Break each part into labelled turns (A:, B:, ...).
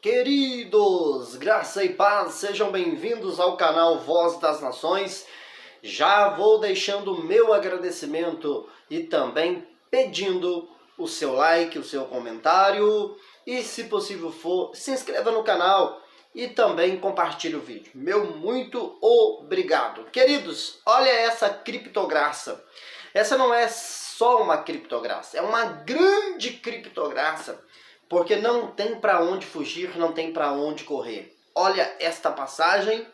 A: Queridos, graça e paz, sejam bem-vindos ao canal Voz das Nações. Já vou deixando o meu agradecimento e também pedindo o seu like, o seu comentário e, se possível for, se inscreva no canal e também compartilhe o vídeo. Meu muito obrigado. Queridos, olha essa criptograça. Essa não é só uma criptograça, é uma grande criptograça. Porque não tem para onde fugir, não tem para onde correr. Olha esta passagem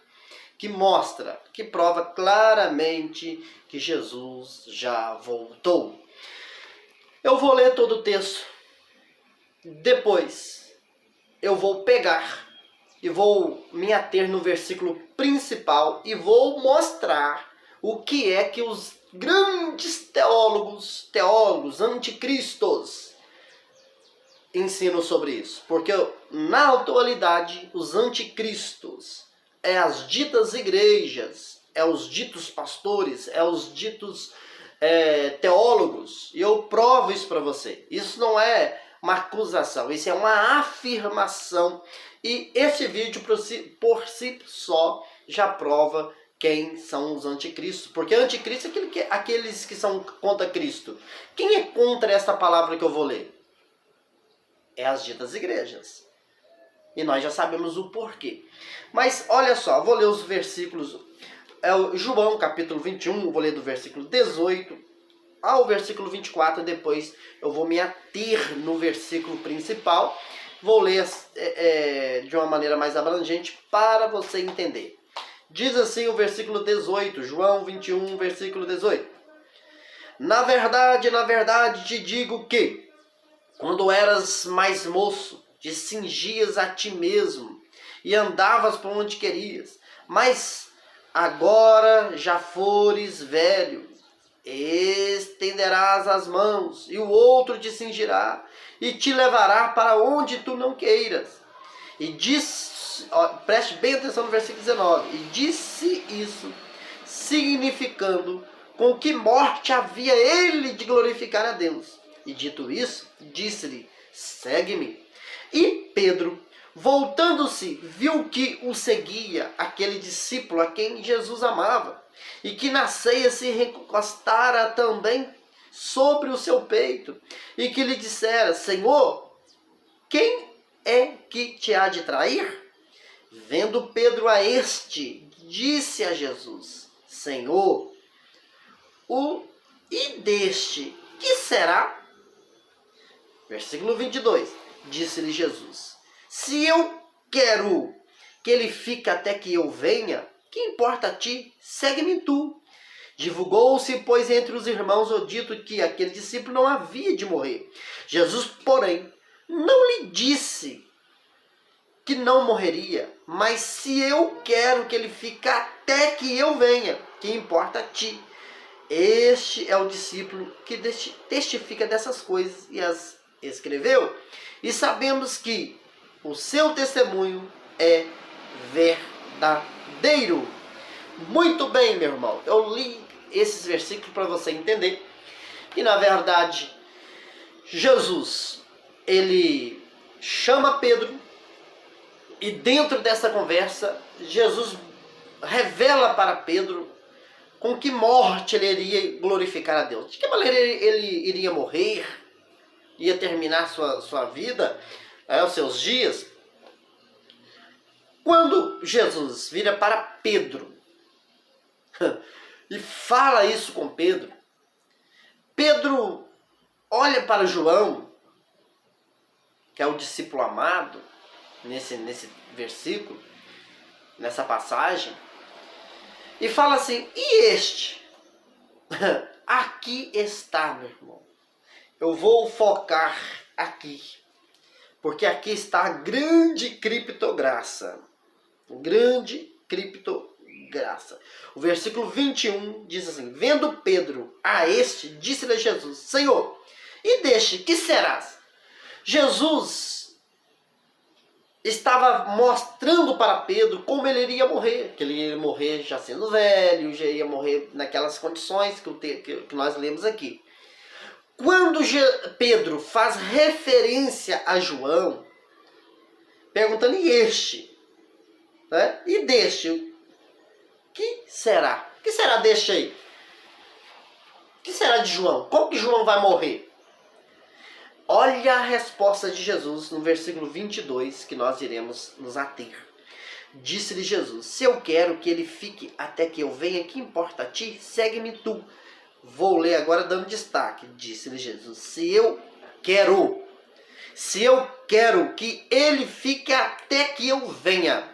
A: que mostra, que prova claramente que Jesus já voltou. Eu vou ler todo o texto. Depois eu vou pegar e vou me ater no versículo principal e vou mostrar o que é que os grandes teólogos anticristos ensino sobre isso, porque na atualidade os anticristos é as ditas igrejas, é os ditos pastores, é os ditos teólogos, e eu provo isso para você. Isso não é uma acusação, isso é uma afirmação, e esse vídeo por si só já prova quem são os anticristos, porque anticristo é aqueles que são contra Cristo. Quem é contra essa palavra que eu vou ler? É as ditas igrejas. E nós já sabemos o porquê. Mas olha só, vou ler os versículos. João capítulo 21, vou ler do versículo 18 ao versículo 24. Depois eu vou me ater no versículo principal. Vou ler de uma maneira mais abrangente para você entender. Diz assim o versículo 18, João 21, versículo 18. Na verdade te digo que quando eras mais moço, te cingias a ti mesmo e andavas por onde querias. Mas agora já fores velho, estenderás as mãos e o outro te cingirá e te levará para onde tu não queiras. E disse, preste bem atenção no versículo 19, e disse isso, significando com que morte havia ele de glorificar a Deus. E dito isso, disse-lhe, segue-me. E Pedro, voltando-se, viu que o seguia aquele discípulo a quem Jesus amava, e que na ceia se recostara também sobre o seu peito, e que lhe dissera, Senhor, quem é que te há de trair? Vendo Pedro a este, disse a Jesus, Senhor, e deste, que será? Versículo 22, disse-lhe Jesus, se eu quero que ele fique até que eu venha, que importa a ti? Segue-me tu. Divulgou-se, pois, entre os irmãos o dito que aquele discípulo não havia de morrer. Jesus, porém, não lhe disse que não morreria, mas se eu quero que ele fique até que eu venha, que importa a ti? Este é o discípulo que testifica dessas coisas e as escreveu, e sabemos que o seu testemunho é verdadeiro. Muito bem, meu irmão, eu li esses versículos para você entender que, na verdade, Jesus, ele chama Pedro, e dentro dessa conversa, Jesus revela para Pedro com que morte ele iria glorificar a Deus. De que maneira ele iria morrer, ia terminar sua vida, os seus dias. Quando Jesus vira para Pedro e fala isso com Pedro, Pedro olha para João, que é o discípulo amado, nesse versículo, nessa passagem, e fala assim, e este? Aqui está, meu irmão. Eu vou focar aqui, porque aqui está a grande criptograça. Grande criptograça. O versículo 21 diz assim, vendo Pedro a este, disse-lhe Jesus, Senhor, e deste, que serás? Jesus estava mostrando para Pedro como ele iria morrer, que ele ia morrer já sendo velho, já ia morrer naquelas condições que nós lemos aqui. Quando Pedro faz referência a João, perguntando, e este? Né? E deste? O que será? O que será deste aí? O que será de João? Como que João vai morrer? Olha a resposta de Jesus no versículo 22, que nós iremos nos ater. Disse-lhe Jesus, se eu quero que ele fique até que eu venha, que importa a ti? Segue-me tu. Vou ler agora dando destaque. Disse-lhe Jesus, se eu quero que ele fique até que eu venha.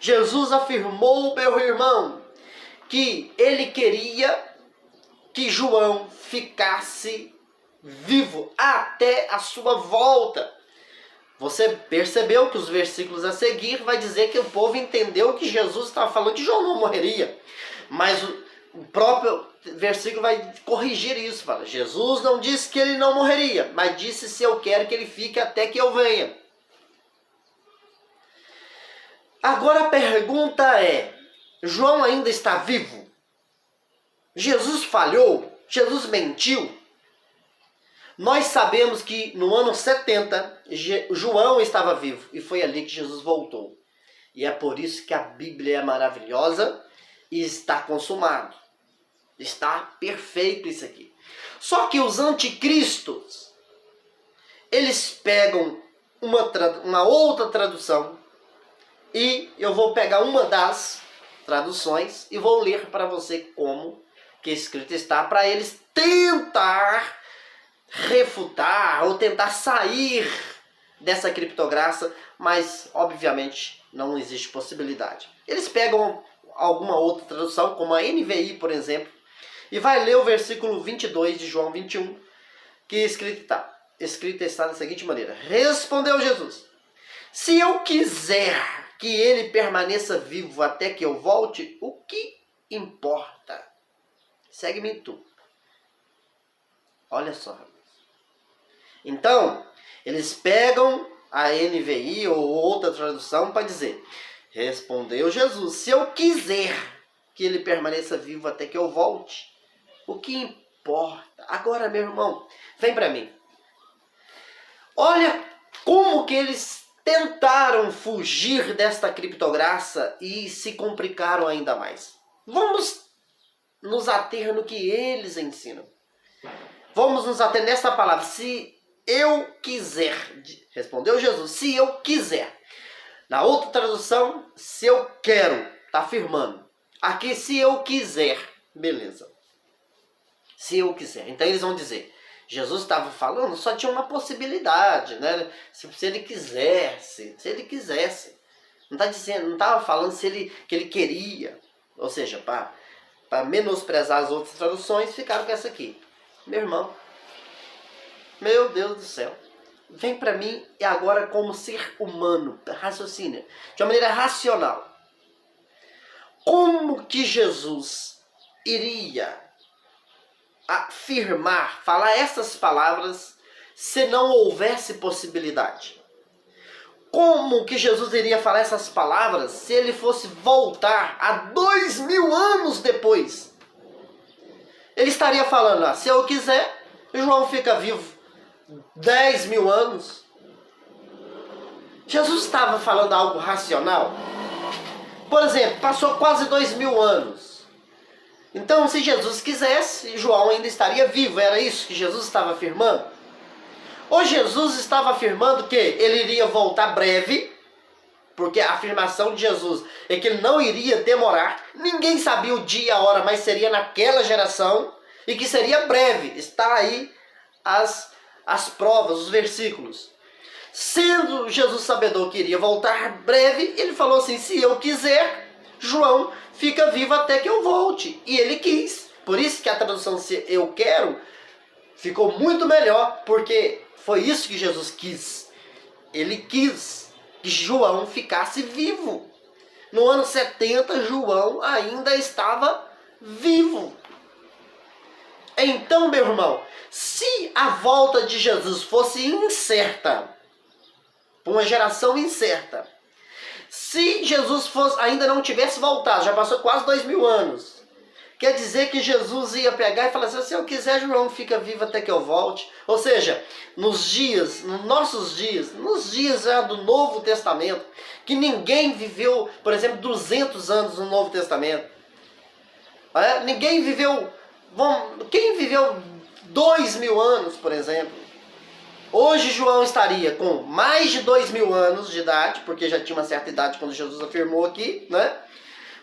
A: Jesus afirmou, meu irmão, que ele queria que João ficasse vivo até a sua volta. Você percebeu que os versículos a seguir vai dizer que o povo entendeu que Jesus estava falando que João não morreria. Mas o próprio versículo vai corrigir isso. Fala, Jesus não disse que ele não morreria, mas disse se eu quero que ele fique até que eu venha. Agora a pergunta é, João ainda está vivo? Jesus falhou? Jesus mentiu? Nós sabemos que no ano 70, João estava vivo e foi ali que Jesus voltou. E é por isso que a Bíblia é maravilhosa e está consumado. Está perfeito isso aqui. Só que os anticristos, eles pegam uma outra tradução e eu vou pegar uma das traduções e vou ler para você como que escrito está, para eles tentar refutar ou tentar sair dessa criptograça, mas obviamente não existe possibilidade. Eles pegam alguma outra tradução, como a NVI, por exemplo, e vai ler o versículo 22 de João 21, que escrito está da seguinte maneira: respondeu Jesus, se eu quiser que ele permaneça vivo até que eu volte, o que importa? Segue-me tu. Olha só. Então, eles pegam a NVI ou outra tradução para dizer, respondeu Jesus, se eu quiser que ele permaneça vivo até que eu volte, o que importa? Agora, meu irmão, vem para mim. Olha como que eles tentaram fugir desta criptograça e se complicaram ainda mais. Vamos nos ater no que eles ensinam. Vamos nos ater nessa palavra, se eu quiser, respondeu Jesus, se eu quiser. Na outra tradução, se eu quero, está afirmando. Aqui, se eu quiser, beleza. Se eu quiser. Então eles vão dizer, Jesus estava falando, só tinha uma possibilidade, né? Se ele quisesse, Não está dizendo, não estava falando que ele queria. Ou seja, para menosprezar as outras traduções, ficaram com essa aqui. Meu irmão, meu Deus do céu, vem para mim e agora como ser humano, raciocínio, de uma maneira racional. Como que Jesus iria afirmar, falar essas palavras se não houvesse possibilidade? Como que Jesus iria falar essas palavras se ele fosse voltar a 2000 anos depois? Ele estaria falando, se eu quiser, João fica vivo 10.000 anos. Jesus estava falando algo racional? Por exemplo, passou quase 2000 anos. Então, se Jesus quisesse, João ainda estaria vivo. Era isso que Jesus estava afirmando? Ou Jesus estava afirmando que ele iria voltar breve, porque a afirmação de Jesus é que ele não iria demorar. Ninguém sabia o dia e a hora, mas seria naquela geração e que seria breve. Está aí as provas, os versículos. Sendo Jesus sabedor que iria voltar breve, ele falou assim, se eu quiser, João fica vivo até que eu volte. E ele quis. Por isso que a tradução se eu quero ficou muito melhor, porque foi isso que Jesus quis. Ele quis que João ficasse vivo. No ano 70, João ainda estava vivo. Então, meu irmão, se a volta de Jesus fosse incerta, para uma geração incerta, se Jesus ainda não tivesse voltado, já passou quase 2000 anos, Quer dizer que Jesus ia pegar e falar assim, se eu quiser, João fica vivo até que eu volte. Ou seja, nos nossos dias, nos dias já do Novo Testamento, que ninguém viveu, por exemplo, 200 anos no Novo Testamento. Ninguém viveu, quem viveu 2000 anos, por exemplo? Hoje João estaria com mais de 2000 anos de idade, porque já tinha uma certa idade quando Jesus afirmou aqui, né?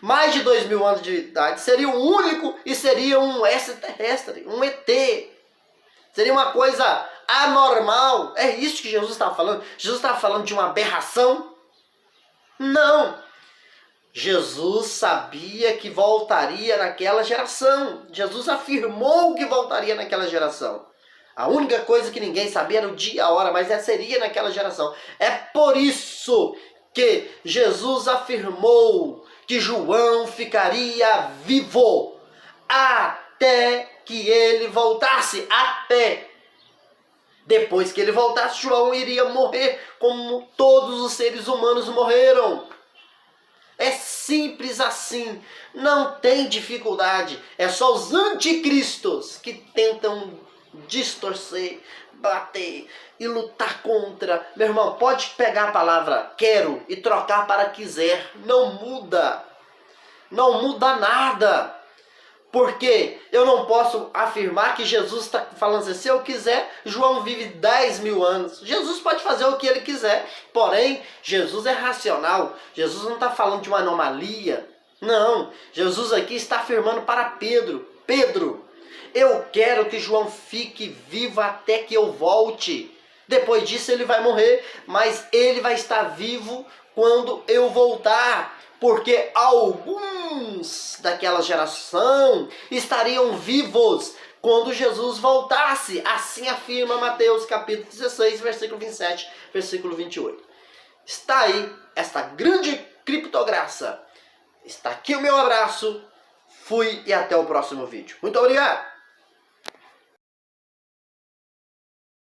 A: Mais de 2000 anos de idade, seria o único e seria um extraterrestre, um ET. Seria uma coisa anormal. É isso que Jesus estava falando? Jesus estava falando de uma aberração? Não. Jesus sabia que voltaria naquela geração. Jesus afirmou que voltaria naquela geração. A única coisa que ninguém sabia era o dia e a hora, mas seria naquela geração. É por isso que Jesus afirmou que João ficaria vivo até que ele voltasse. Até. Depois que ele voltasse, João iria morrer como todos os seres humanos morreram. É simples assim, não tem dificuldade. É só os anticristos que tentam distorcer, bater e lutar contra. Meu irmão, pode pegar a palavra quero e trocar para quiser. Não muda. Não muda nada. Porque eu não posso afirmar que Jesus está falando assim, se eu quiser, João vive 10.000 anos. Jesus pode fazer o que ele quiser. Porém, Jesus é racional. Jesus não está falando de uma anomalia. Não. Jesus aqui está afirmando para Pedro. Pedro, eu quero que João fique vivo até que eu volte. Depois disso ele vai morrer, mas ele vai estar vivo quando eu voltar. Porque alguns daquela geração estariam vivos quando Jesus voltasse. Assim afirma Mateus capítulo 16, versículo 27, versículo 28. Está aí esta grande criptograça. Está aqui o meu abraço. Fui e até o próximo vídeo. Muito obrigado!